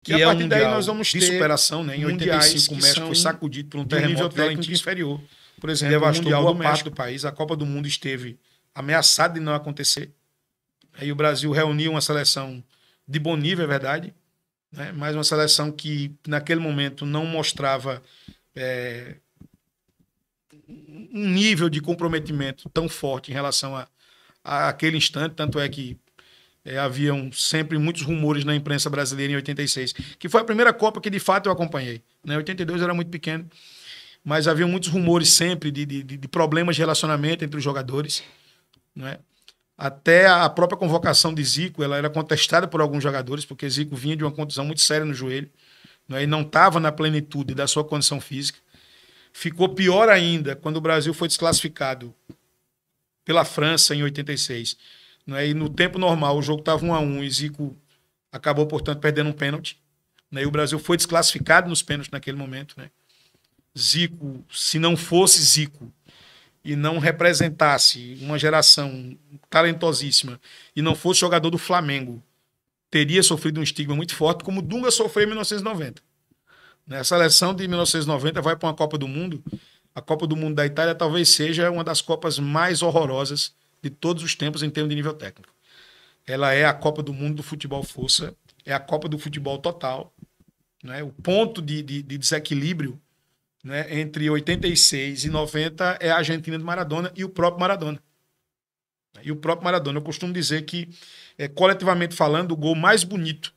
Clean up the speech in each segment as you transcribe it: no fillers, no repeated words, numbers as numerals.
que e a é partir um daí mundial nós vamos de ter superação, né? Em mundiais 85 o que México são foi sacudido por um de um nível terremoto técnico violentíssimo. inferior. Por Que exemplo, o devastou Mundial boa do parte México, do país. A Copa do Mundo esteve ameaçada de não acontecer. Aí o Brasil reuniu uma seleção de bom nível, é verdade, né? Mas uma seleção que naquele momento não mostrava um nível de comprometimento tão forte em relação a aquele instante, tanto é que haviam sempre muitos rumores na imprensa brasileira em 86, que foi a primeira Copa que de fato eu acompanhei. Né? 82 eu era muito pequeno, mas havia muitos rumores sempre de problemas de relacionamento entre os jogadores. Né? Até a própria convocação de Zico, ela era contestada por alguns jogadores, porque Zico vinha de uma contusão muito séria no joelho, né? E não estava na plenitude da sua condição física. Ficou pior ainda quando o Brasil foi desclassificado pela França em 86. Né? E no tempo normal o jogo estava 1-1 e Zico acabou, portanto, perdendo um pênalti. Né? E o Brasil foi desclassificado nos pênaltis naquele momento. Né? Zico, se não fosse Zico e não representasse uma geração talentosíssima e não fosse jogador do Flamengo, teria sofrido um estigma muito forte, como Dunga sofreu em 1990. A seleção de 1990 vai para uma Copa do Mundo. A Copa do Mundo da Itália talvez seja uma das Copas mais horrorosas de todos os tempos em termos de nível técnico. Ela é a Copa do Mundo do futebol força, é a Copa do futebol total. Né? O ponto de desequilíbrio, né, entre 86 e 90 é a Argentina de Maradona e o próprio Maradona. E o próprio Maradona. Eu costumo dizer que, coletivamente falando, o gol mais bonito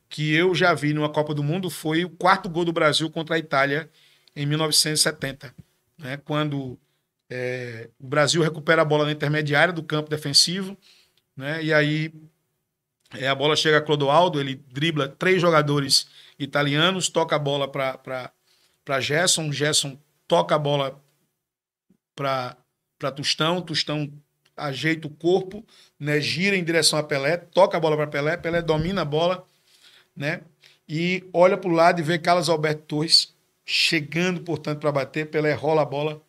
que eu já vi numa Copa do Mundo foi o 4º gol do Brasil contra a Itália em 1970, né? Quando o Brasil recupera a bola na intermediária do campo defensivo, né? E aí a bola chega a Clodoaldo, ele dribla 3 jogadores italianos, toca a bola para Gerson, Gerson toca a bola para Tostão, Tostão ajeita o corpo, né? Gira em direção a Pelé, toca a bola para Pelé, Pelé domina a bola, né? E olha para o lado e vê Carlos Alberto Torres chegando, portanto, para bater. Pelé rola a bola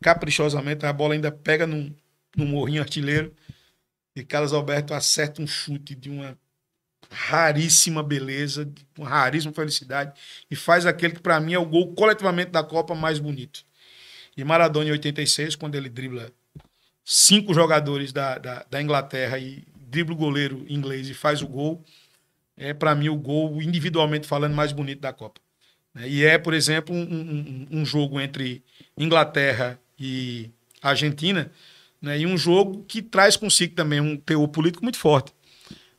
caprichosamente, a bola ainda pega num morrinho artilheiro e Carlos Alberto acerta um chute de uma raríssima beleza, de uma raríssima felicidade e faz aquele que para mim é o gol coletivamente da Copa mais bonito. E Maradona em 86, quando ele dribla 5 jogadores da Inglaterra e dribla o goleiro inglês e faz o gol, é para mim o gol, individualmente falando, mais bonito da Copa. E é, por exemplo, um jogo entre Inglaterra e Argentina, né, e um jogo que traz consigo também um teor político muito forte.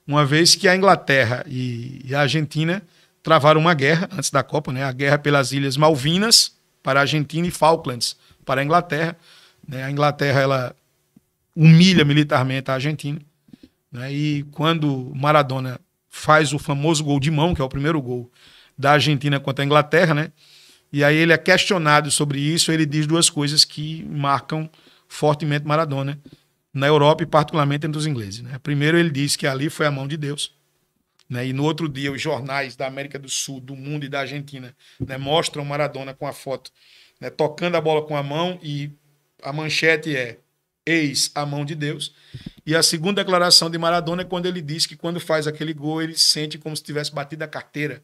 Uma vez que a Inglaterra e a Argentina travaram uma guerra antes da Copa, né, a guerra pelas Ilhas Malvinas para a Argentina e Falklands para a Inglaterra. Né, a Inglaterra ela humilha militarmente a Argentina. Né, e quando Maradona faz o famoso gol de mão, que é o primeiro gol da Argentina contra a Inglaterra, né? E aí ele é questionado sobre isso, ele diz 2 coisas que marcam fortemente Maradona na Europa e particularmente entre os ingleses. Né? Primeiro ele diz que ali foi a mão de Deus, né? E no outro dia os jornais da América do Sul, do mundo e da Argentina, né, mostram Maradona com a foto, né, tocando a bola com a mão e a manchete é eis a mão de Deus. E a segunda declaração de Maradona é quando ele diz que quando faz aquele gol ele sente como se tivesse batido a carteira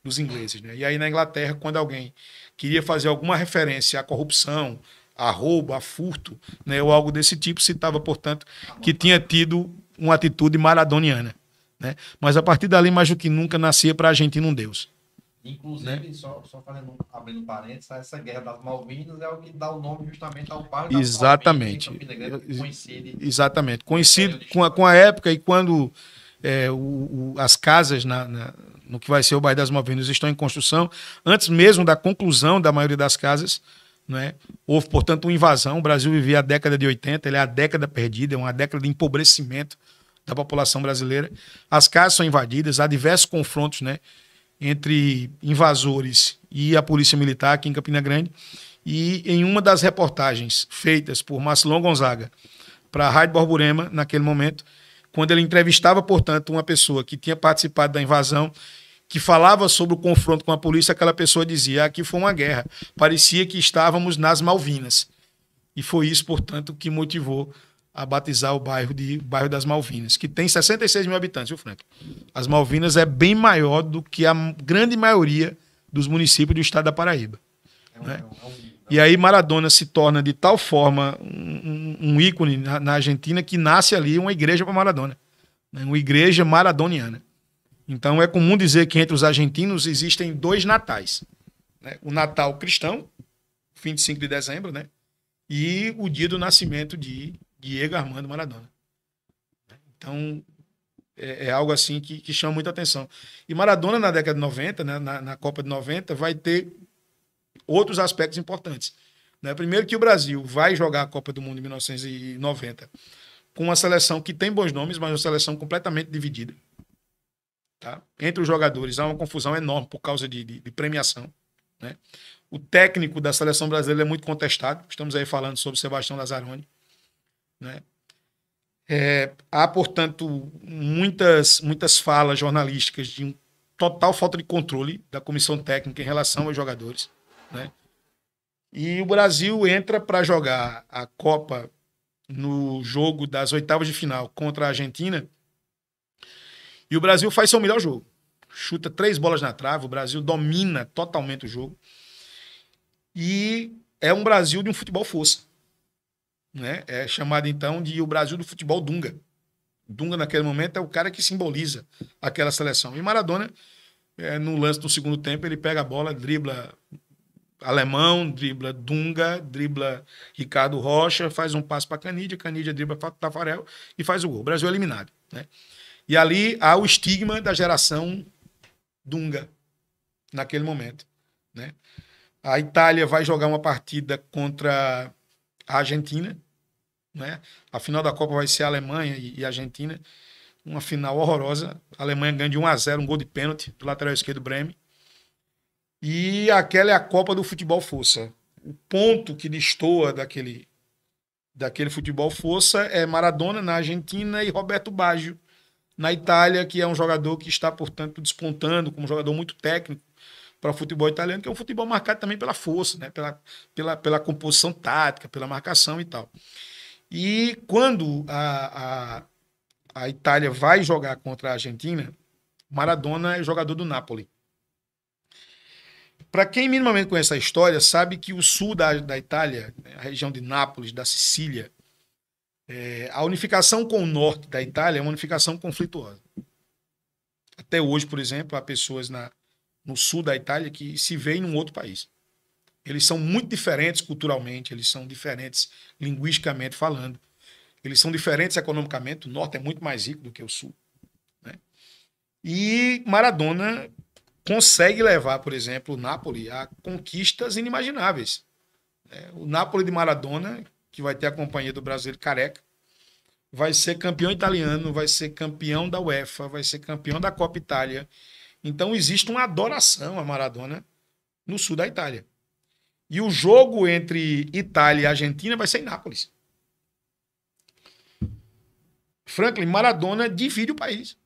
dos ingleses. Né? E aí na Inglaterra, quando alguém queria fazer alguma referência à corrupção, a roubo, a furto, né, ou algo desse tipo, citava, portanto, que tinha tido uma atitude maradoniana. Né? Mas a partir dali, mais do que nunca, nascia para a Argentina um Deus. Inclusive, né? só fazendo, abrindo parênteses, essa guerra das Malvinas é o que dá o nome justamente ao bairro das Exatamente. Malvinas, em Campina Grande, que coincide. Exatamente. Coincide com a época e quando as casas no que vai ser o bairro das Malvinas estão em construção, antes mesmo da conclusão da maioria das casas, né? Houve, portanto, uma invasão. O Brasil vivia a década de 80, ele é a década perdida, é uma década de empobrecimento da população brasileira. As casas são invadidas, há diversos confrontos, né, entre invasores e a polícia militar aqui em Campina Grande. E em uma das reportagens feitas por Marcelão Gonzaga para a Rádio Borborema, naquele momento, quando ele entrevistava, portanto, uma pessoa que tinha participado da invasão, que falava sobre o confronto com a polícia, aquela pessoa dizia: aqui foi uma guerra, parecia que estávamos nas Malvinas. E foi isso, portanto, que motivou a batizar o bairro das Malvinas, que tem 66 mil habitantes, viu, Frank? As Malvinas é bem maior do que a grande maioria dos municípios do estado da Paraíba. Né? E aí Maradona se torna de tal forma um ícone na Argentina que nasce ali uma igreja para Maradona, né? Uma igreja maradoniana. Então é comum dizer que entre os argentinos existem dois natais, né? O Natal cristão, 25 de dezembro, né? E o dia do nascimento de Diego Armando Maradona. Então é algo assim que chama muita atenção. E Maradona na década de 90, né? na Copa de 90, vai ter outros aspectos importantes. Né? Primeiro que o Brasil vai jogar a Copa do Mundo em 1990 com uma seleção que tem bons nomes, mas uma seleção completamente dividida. Tá? Entre os jogadores há uma confusão enorme por causa de premiação. Né? O técnico da seleção brasileira é muito contestado. Estamos aí falando sobre Sebastião Lazzaroni. Né? Há, portanto, muitas falas jornalísticas de total falta de controle da comissão técnica em relação aos jogadores. Né? E o Brasil entra para jogar a Copa no jogo das oitavas de final contra a Argentina. E o Brasil faz seu melhor jogo. Chuta 3 bolas na trave, o Brasil domina totalmente o jogo. E é um Brasil de um futebol força. Né? É chamado então de o Brasil do futebol Dunga. Dunga naquele momento é o cara que simboliza aquela seleção. E Maradona, no lance do segundo tempo, ele pega a bola, dribla Alemão, dribla Dunga, dribla Ricardo Rocha, faz um passe para Canidia dribla Tafarel e faz o gol. O Brasil é eliminado. Né? E ali há o estigma da geração Dunga naquele momento. Né? A Itália vai jogar uma partida contra a Argentina. Né? A final da Copa vai ser a Alemanha e a Argentina. Uma final horrorosa. A Alemanha ganha de 1-0, um gol de pênalti do lateral esquerdo Breme. E aquela é a Copa do futebol força. O ponto que destoa daquele futebol força é Maradona na Argentina e Roberto Baggio na Itália, que é um jogador que está, portanto, despontando como jogador muito técnico para o futebol italiano, que é um futebol marcado também pela força, né? pela composição tática, pela marcação e tal. E quando a Itália vai jogar contra a Argentina, Maradona é jogador do Napoli. Para quem minimamente conhece a história, sabe que o sul da Itália, a região de Nápoles, da Sicília, a unificação com o norte da Itália é uma unificação conflituosa. Até hoje, por exemplo, há pessoas no sul da Itália que se veem num outro país. Eles são muito diferentes culturalmente, eles são diferentes linguisticamente falando, eles são diferentes economicamente, o norte é muito mais rico do que o sul. Né? E Maradona consegue levar, por exemplo, o Napoli a conquistas inimagináveis. O Napoli de Maradona, que vai ter a companhia do brasileiro Careca, vai ser campeão italiano, vai ser campeão da UEFA, vai ser campeão da Copa Itália. Então existe uma adoração a Maradona no sul da Itália. E o jogo entre Itália e Argentina vai ser em Nápoles. Franklin, Maradona divide o país.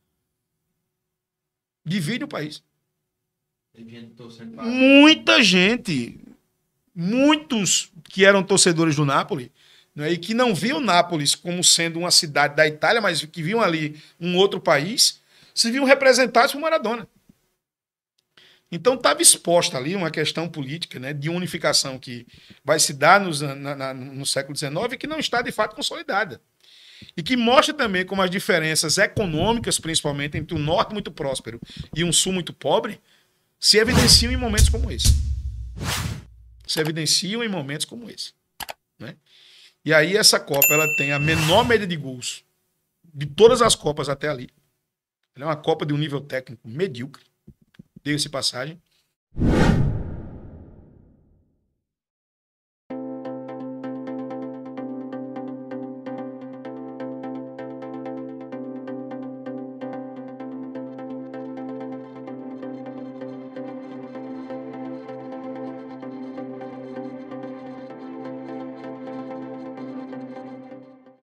Divide o país. Muita gente, muitos que eram torcedores do Napoli, né, e que não viam Nápoles como sendo uma cidade da Itália, mas que viam ali um outro país, se viam representados por Maradona. Então estava exposta ali uma questão política, né, de unificação que vai se dar no século XIX e que não está de fato consolidada. E que mostra também como as diferenças econômicas, principalmente entre um norte muito próspero e um sul muito pobre, se evidenciam em momentos como esse. Se evidenciam em momentos como esse. Né? E aí essa Copa ela tem a menor média de gols de todas as Copas até ali. Ela é uma Copa de um nível técnico medíocre. Diga-se passagem.